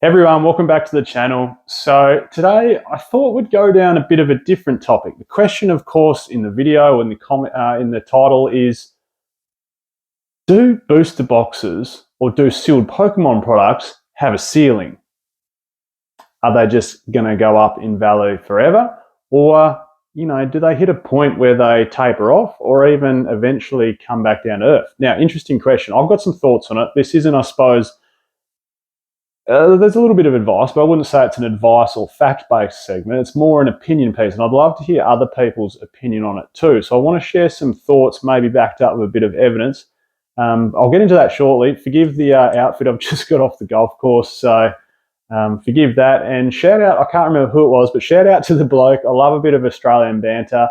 Hey everyone, welcome back to the channel. So today I thought we'd go down a bit of a different topic. The question, of course, in the video and in the title is: do booster boxes or do sealed Pokemon products have a ceiling? Are they just going to go up in value forever, or do they hit a point where they taper off, or even eventually come back down to earth? Now, interesting question. I've got some thoughts on it. This isn't, I suppose. There's a little bit of advice, but I wouldn't say it's an advice or fact-based segment. It's more an opinion piece, and I'd love to hear other people's opinion on it too. So I want to share some thoughts, maybe backed up with a bit of evidence. I'll get into that shortly. Forgive the outfit. I've just got off the golf course, so forgive that. And shout out, I can't remember who it was, but shout out to the bloke. I love a bit of Australian banter.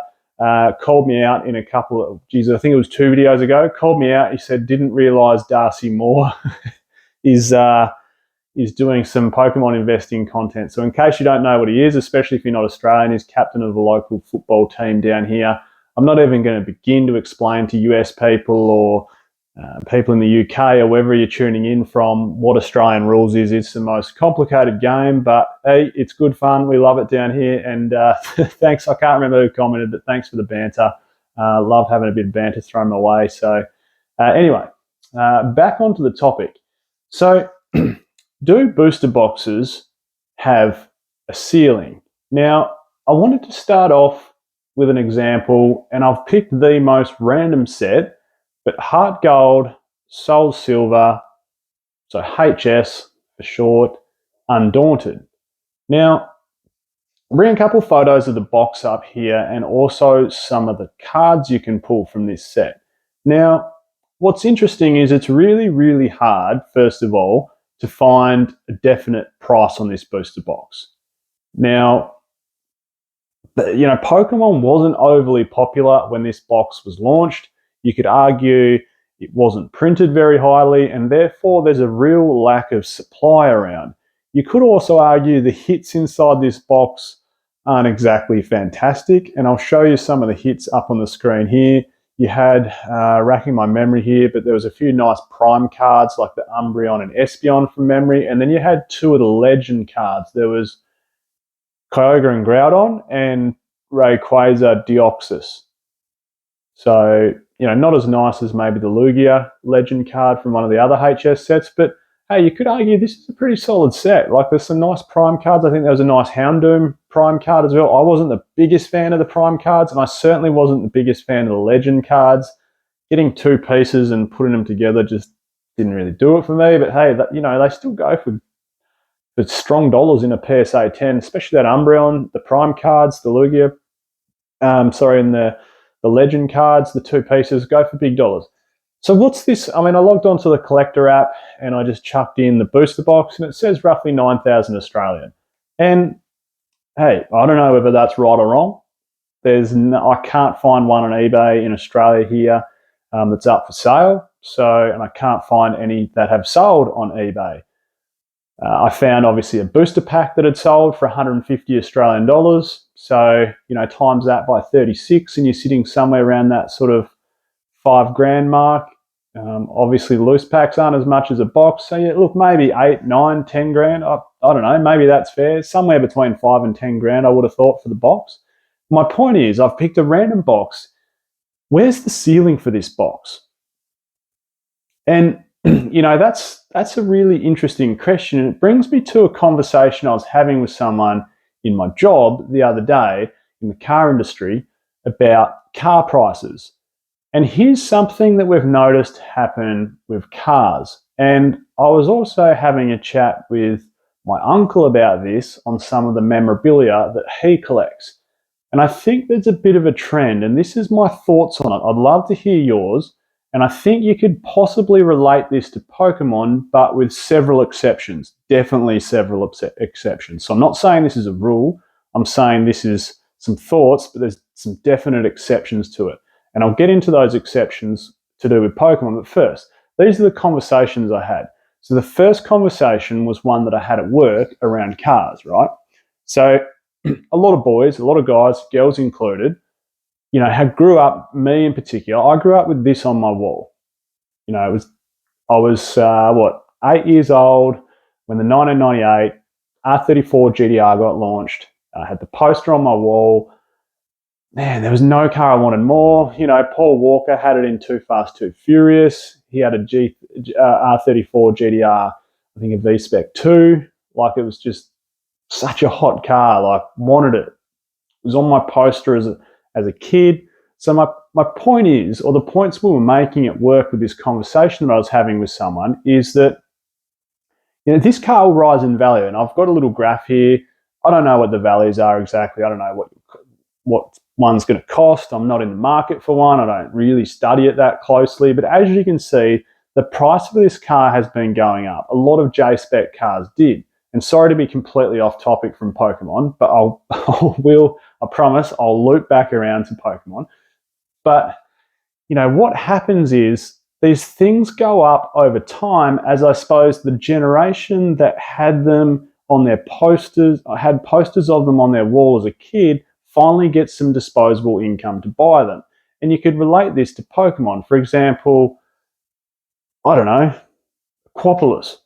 Called me out in a couple of, I think it was 2 videos ago, called me out. He said, didn't realise Darcy Moore is doing some Pokemon investing content. So in case you don't know what he is, especially if you're not Australian, he's captain of the local football team down here. I'm not even going to begin to explain to US people or people in the UK or wherever you're tuning in from what Australian rules is. It's the most complicated game, but hey, it's good fun. We love it down here. And thanks, I can't remember who commented, but thanks for the banter. Love having a bit of banter thrown my way. So anyway, back onto the topic. So do booster boxes have a ceiling? Now, I wanted to start off with an example, and I've picked the most random set, but Heart Gold, Soul Silver, so HS for short, Undaunted. Now, I'll bring a couple photos of the box up here and also some of the cards you can pull from this set. Now, what's interesting is it's really, really hard, first of all, to find a definite price on this booster box. Now, Pokemon wasn't overly popular when this box was launched. You could argue it wasn't printed very highly, and therefore there's a real lack of supply around. You could also argue the hits inside this box aren't exactly fantastic, and I'll show you some of the hits up on the screen here. You had, racking my memory here, but there was a few nice prime cards like the Umbreon and Espeon from memory. And then you had 2 of the legend cards. There was Kyogre and Groudon and Rayquaza Deoxys. So, not as nice as maybe the Lugia legend card from one of the other HS sets, but hey, you could argue this is a pretty solid set. Like, there's some nice prime cards. I think there was a nice Houndoom prime card as well. I wasn't the biggest fan of the prime cards, and I certainly wasn't the biggest fan of the legend cards. Getting 2 pieces and putting them together just didn't really do it for me. But hey, they still go for strong dollars in a PSA 10, especially that Umbreon, the prime cards, the Lugia, and the legend cards, the 2 pieces, go for big dollars. So what's this? I logged onto the collector app and I just chucked in the booster box and it says roughly 9,000 Australian. And hey, I don't know whether that's right or wrong. I can't find one on eBay in Australia here that's up for sale. And I can't find any that have sold on eBay. I found obviously a booster pack that had sold for 150 Australian dollars. So, times that by 36 and you're sitting somewhere around that sort of $5,000 mark. Obviously, loose packs aren't as much as a box. So, yeah, look, maybe 8, 9, 10 grand. I don't know. Maybe that's fair. Somewhere between 5 and 10 grand, I would have thought, for the box. My point is, I've picked a random box. Where's the ceiling for this box? And, that's a really interesting question. And it brings me to a conversation I was having with someone in my job the other day in the car industry about car prices. And here's something that we've noticed happen with cars. And I was also having a chat with my uncle about this on some of the memorabilia that he collects. And I think there's a bit of a trend, and this is my thoughts on it. I'd love to hear yours. And I think you could possibly relate this to Pokemon, but with several exceptions. Definitely several exceptions. So I'm not saying this is a rule. I'm saying this is some thoughts, but there's some definite exceptions to it. And I'll get into those exceptions to do with Pokemon. But first, these are the conversations I had. So the first conversation was one that I had at work around cars, right? So a lot of boys, a lot of guys, girls included, grew up, me in particular, I grew up with this on my wall. I was 8 years old when the 1998 R34 GTR got launched. I had the poster on my wall. Man, there was no car I wanted more. You know, Paul Walker had it in Too Fast, Too Furious. He had a R34 GTR, I think a V-Spec 2. Like, it was just such a hot car. Like, wanted it. It was on my poster as a kid. So my point is, or the points we were making at work with this conversation that I was having with someone, is that, you know, this car will rise in value. And I've got a little graph here. I don't know what the values are exactly. I don't know what one's going to cost. I'm not in the market for one. I don't really study it that closely. But as you can see, the price for this car has been going up. A lot of J-Spec cars did. And sorry to be completely off topic from Pokemon, but I promise I'll loop back around to Pokemon. But, you know, what happens is these things go up over time, as I suppose the generation that had them on their posters, had posters of them on their wall as a kid, finally gets some disposable income to buy them. And you could relate this to Pokemon. For example, I don't know, Aquapolis.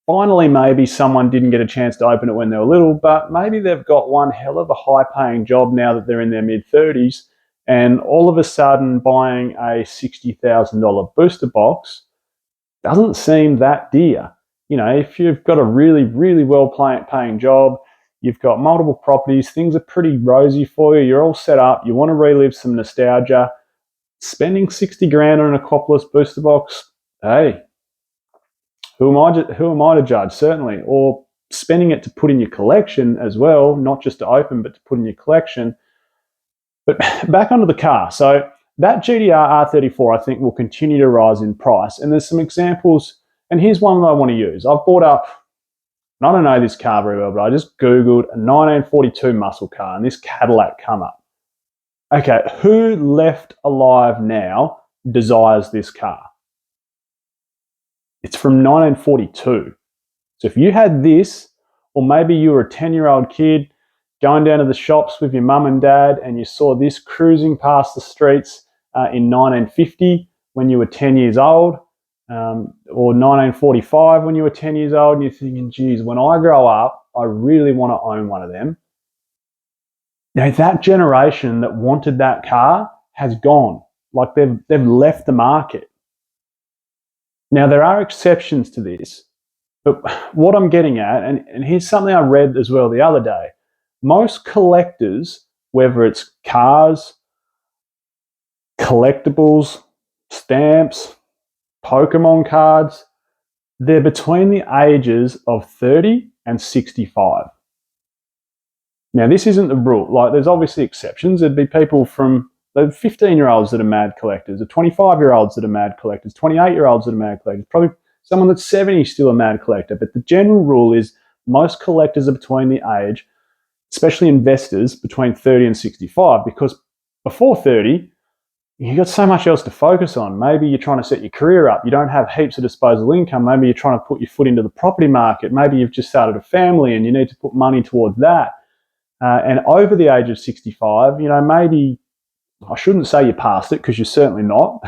Finally, maybe someone didn't get a chance to open it when they were little, but maybe they've got one hell of a high-paying job now that they're in their mid-30s, and all of a sudden buying a $60,000 booster box doesn't seem that dear. You know, if you've got a really, really well-paying job, you've got multiple properties, things are pretty rosy for you, you're all set up, you want to relive some nostalgia, spending 60 grand on an Aquapolis booster box, hey, who am I to judge, certainly? Or spending it to put in your collection as well, not just to open, but to put in your collection. But back onto the car. So that GTR R34, I think, will continue to rise in price. And there's some examples, and here's one that I want to use. I've bought up, and I don't know this car very well, but I just Googled a 1942 muscle car, and this Cadillac come up. Okay, who left alive now desires this car? It's from 1942. So if you had this, or maybe you were a 10-year-old kid going down to the shops with your mum and dad and you saw this cruising past the streets in 1950 when you were 10 years old, or 1945 when you were 10 years old, and you're thinking, geez, when I grow up, I really want to own one of them. Now, that generation that wanted that car has gone. Like, they've left the market. Now, there are exceptions to this, but what I'm getting at, and here's something I read as well the other day, most collectors, whether it's cars, collectibles, stamps, Pokemon cards, they're between the ages of 30 and 65. Now, this isn't the rule. Like, there's obviously exceptions. There'd be people from the 15-year-olds that are mad collectors, the 25-year-olds that are mad collectors, 28-year-olds that are mad collectors, probably someone that's 70 still a mad collector. But the general rule is most collectors are between the age, especially investors, between 30 and 65, because before 30, you've got so much else to focus on. Maybe you're trying to set your career up. You don't have heaps of disposable income. Maybe you're trying to put your foot into the property market. Maybe you've just started a family and you need to put money towards that. And over the age of 65, you know, maybe, I shouldn't say you're past it because you're certainly not,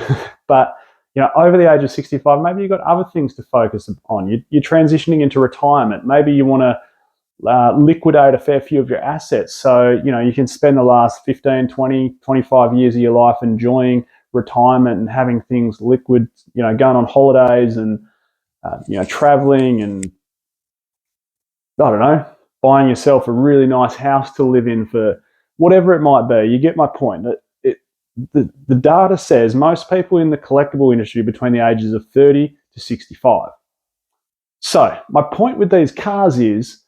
but, you know, over the age of 65, maybe you've got other things to focus on. You're transitioning into retirement. Maybe you want to liquidate a fair few of your assets. So, you know, you can spend the last 15, 20, 25 years of your life enjoying retirement and having things liquid, you know, going on holidays and, you know, traveling and, I don't know, buying yourself a really nice house to live in for whatever it might be. You get my point. The data says most people in the collectible industry between the ages of 30 to 65. So my point with these cars is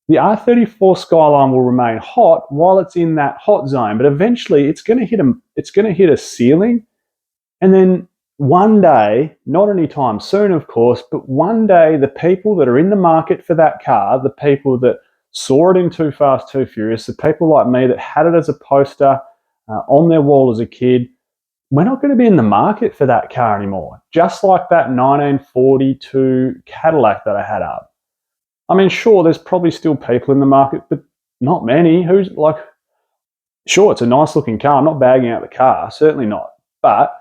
the R34 Skyline will remain hot while it's in that hot zone, but eventually it's going to hit a ceiling, and then one day, not anytime soon, of course, but one day the people that are in the market for that car, the people that saw it in Too Fast, Too Furious, the people like me that had it as a poster on their wall as a kid, we're not going to be in the market for that car anymore. Just like that 1942 Cadillac that I had up. I mean, sure, there's probably still people in the market, but not many. Who's sure, it's a nice looking car. I'm not bagging out the car, certainly not. But,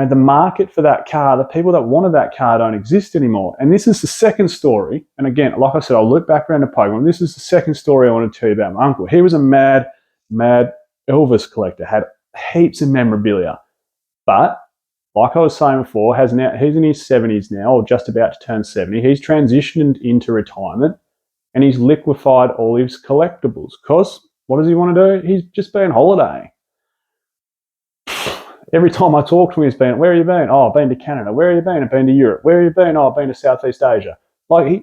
the market for that car, the people that wanted that car don't exist anymore. And this is the second story. And again, like I said, I'll loop back around to Pokemon. This is the second story I want to tell you about my uncle. He was a mad Elvis collector, had heaps of memorabilia. But like I was saying before, he's in his 70s now, or just about to turn 70. He's transitioned into retirement and he's liquefied all his collectibles. Because what does he want to do? He's just been holidaying. Every time I talk to him, he's been, where have you been? Oh, I've been to Canada. Where have you been? I've been to Europe. Where have you been? Oh, I've been to Southeast Asia. Like,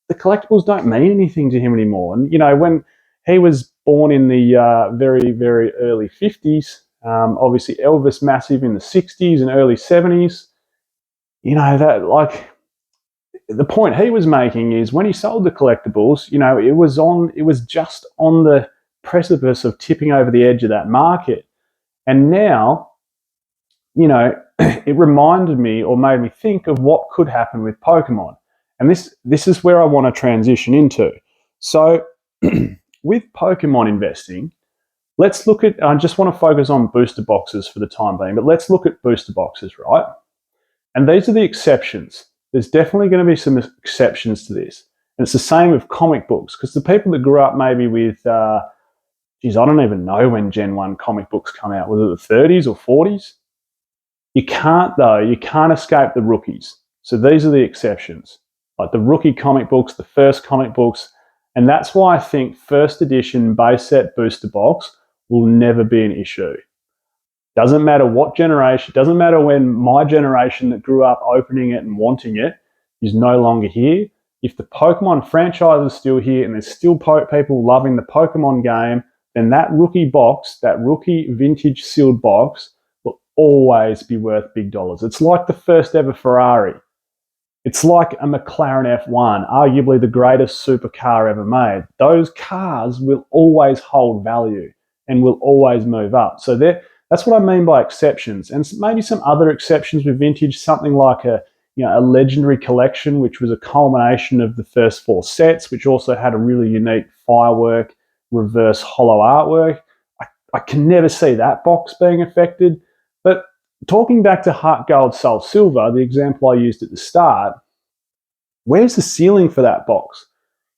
the collectibles don't mean anything to him anymore. And, when he was born in the very, very early 50s, obviously Elvis massive in the 60s and early 70s, that, like, the point he was making is when he sold the collectibles, it was just on the precipice of tipping over the edge of that market. And now, it reminded me or made me think of what could happen with Pokemon. And this is where I want to transition into. So with Pokemon investing, let's look at, I just want to focus on booster boxes for the time being, but let's look at booster boxes, right? And these are the exceptions. There's definitely going to be some exceptions to this. And it's the same with comic books, because the people that grew up maybe with, I don't even know when Gen 1 comic books come out. Was it the 30s or 40s? You can't escape the rookies. So these are the exceptions, like the rookie comic books, the first comic books. And that's why I think first edition base set booster box will never be an issue. Doesn't matter what generation, doesn't matter when my generation that grew up opening it and wanting it is no longer here. If the Pokemon franchise is still here and there's still people loving the Pokemon game, then that rookie box, that rookie vintage sealed box, will always be worth big dollars. It's like the first ever Ferrari. It's like a McLaren F1, arguably the greatest supercar ever made. Those cars will always hold value and will always move up. So that's what I mean by exceptions. And maybe some other exceptions with vintage, something like a legendary collection, which was a culmination of the first 4 sets, which also had a really unique firework, reverse hollow artwork. I can never see that box being affected. But talking back to Heart Gold, Soul Silver, the example I used at the start, where's the ceiling for that box?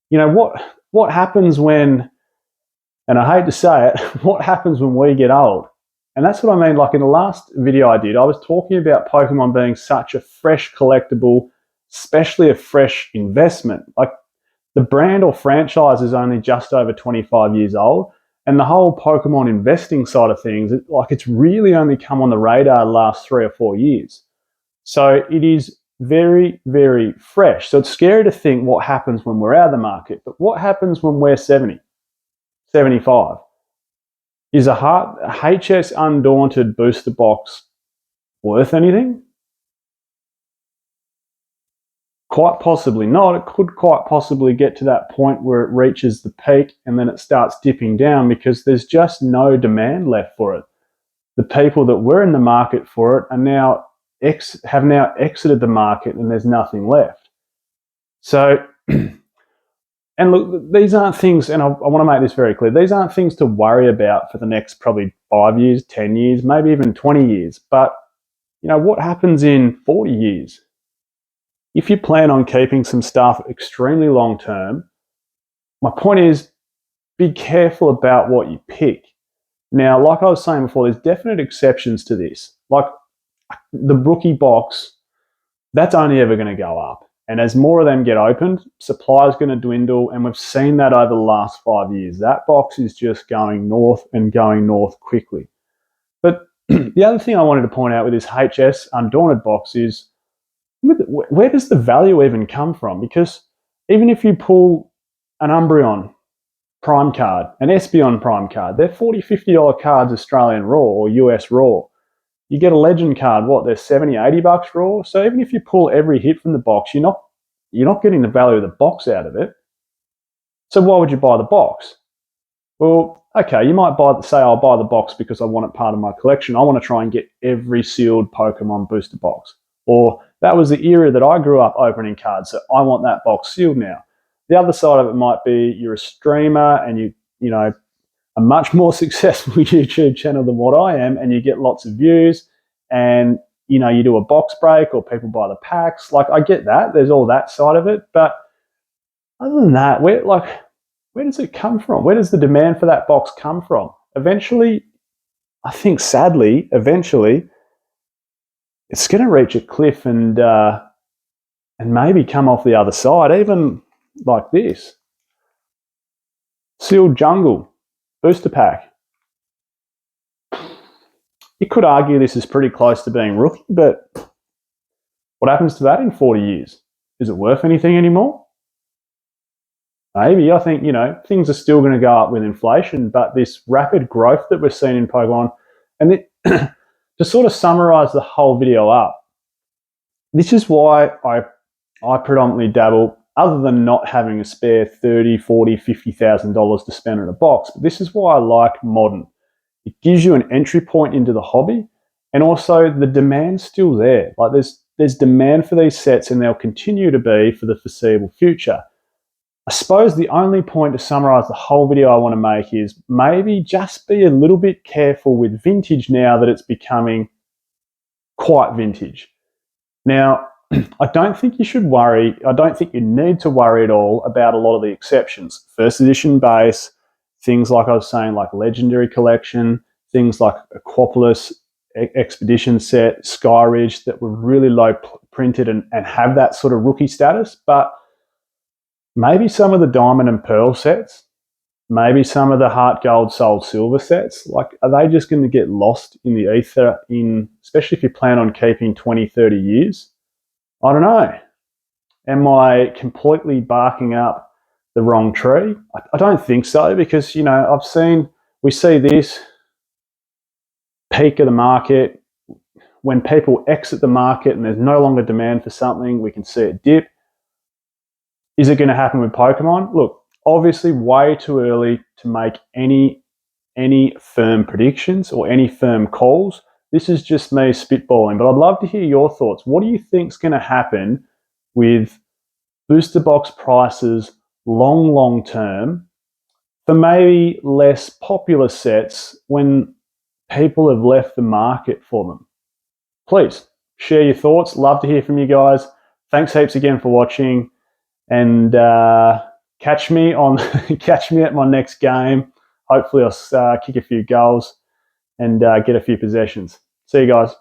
What happens when, and I hate to say it, what happens when we get old? And that's what I mean. Like in the last video I did, I was talking about Pokemon being such a fresh collectible, especially a fresh investment. Like the brand or franchise is only just over 25 years old. And the whole Pokemon investing side of things, it's really only come on the radar the last 3 or 4 years. So it is very, very fresh. So it's scary to think what happens when we're out of the market. But what happens when we're 70, 75? Is a HS Undaunted booster box worth anything? Quite possibly not. It could quite possibly get to that point where it reaches the peak and then it starts dipping down because there's just no demand left for it. The people that were in the market for it are have now exited the market and there's nothing left. So, and look, these aren't things, and I want to make this very clear, these aren't things to worry about for the next probably 5 years, 10 years, maybe even 20 years. But, what happens in 40 years? If you plan on keeping some stuff extremely long term, my point is be careful about what you pick. Now, like I was saying before, there's definite exceptions to this. Like the rookie box, that's only ever going to go up. And as more of them get opened, supply is going to dwindle. And we've seen that over the last 5 years. That box is just going north and going north quickly. But the other thing I wanted to point out with this HS Undaunted box is, where does the value even come from? Because even if you pull an Umbreon Prime card, an Espeon Prime card, they're $40, $50 cards Australian raw or US raw. You get a Legend card, they're $70, $80 raw. So even if you pull every hit from the box, you're not getting the value of the box out of it. So why would you buy the box? Well, okay, you might say I'll buy the box because I want it part of my collection. I want to try and get every sealed Pokemon booster box. Or that was the era that I grew up opening cards, so I want that box sealed now. The other side of it might be you're a streamer and you know a much more successful YouTube channel than what I am, and you get lots of views, and you do a box break or people buy the packs. Like, I get that. There's all that side of it. But other than that, where does it come from? Where does the demand for that box come from? Eventually, I think, sadly, eventually, it's going to reach a cliff and maybe come off the other side, even like this. Sealed Jungle booster pack. You could argue this is pretty close to being rookie, but what happens to that in 40 years? Is it worth anything anymore? Maybe. I think, things are still going to go up with inflation, but this rapid growth that we're seeing in Pokemon, and to sort of summarize the whole video up, this is why I predominantly dabble, other than not having a spare $30,000, $40,000, $50,000 to spend on a box. But this is why I like Modern. It gives you an entry point into the hobby, and also the demand's still there. Like, there's demand for these sets, and they'll continue to be for the foreseeable future. I suppose the only point to summarize the whole video I want to make is maybe just be a little bit careful with vintage now that it's becoming quite vintage. Now, I don't think you should worry. I don't think you need to worry at all about a lot of the exceptions. First edition base, things like I was saying, like Legendary Collection, things like Aquapolis Expedition set, Skyridge, that were really low printed and have that sort of rookie status. But maybe some of the Diamond and Pearl sets, maybe some of the Heart Gold, Soul Silver sets, like, are they just going to get lost in the ether, especially if you plan on keeping 20, 30 years? I don't know. Am I completely barking up the wrong tree? I don't think so, because, we see this peak of the market. When people exit the market and there's no longer demand for something, we can see it dip. Is it going to happen with Pokemon? Look, obviously way too early to make any firm predictions or any firm calls. This is just me spitballing, but I'd love to hear your thoughts. What do you think is going to happen with booster box prices long term for maybe less popular sets when people have left the market for them? Please share your thoughts. Love to hear from you guys. Thanks heaps again for watching, and catch me at my next game. Hopefully I'll kick a few goals and get a few possessions. See you guys.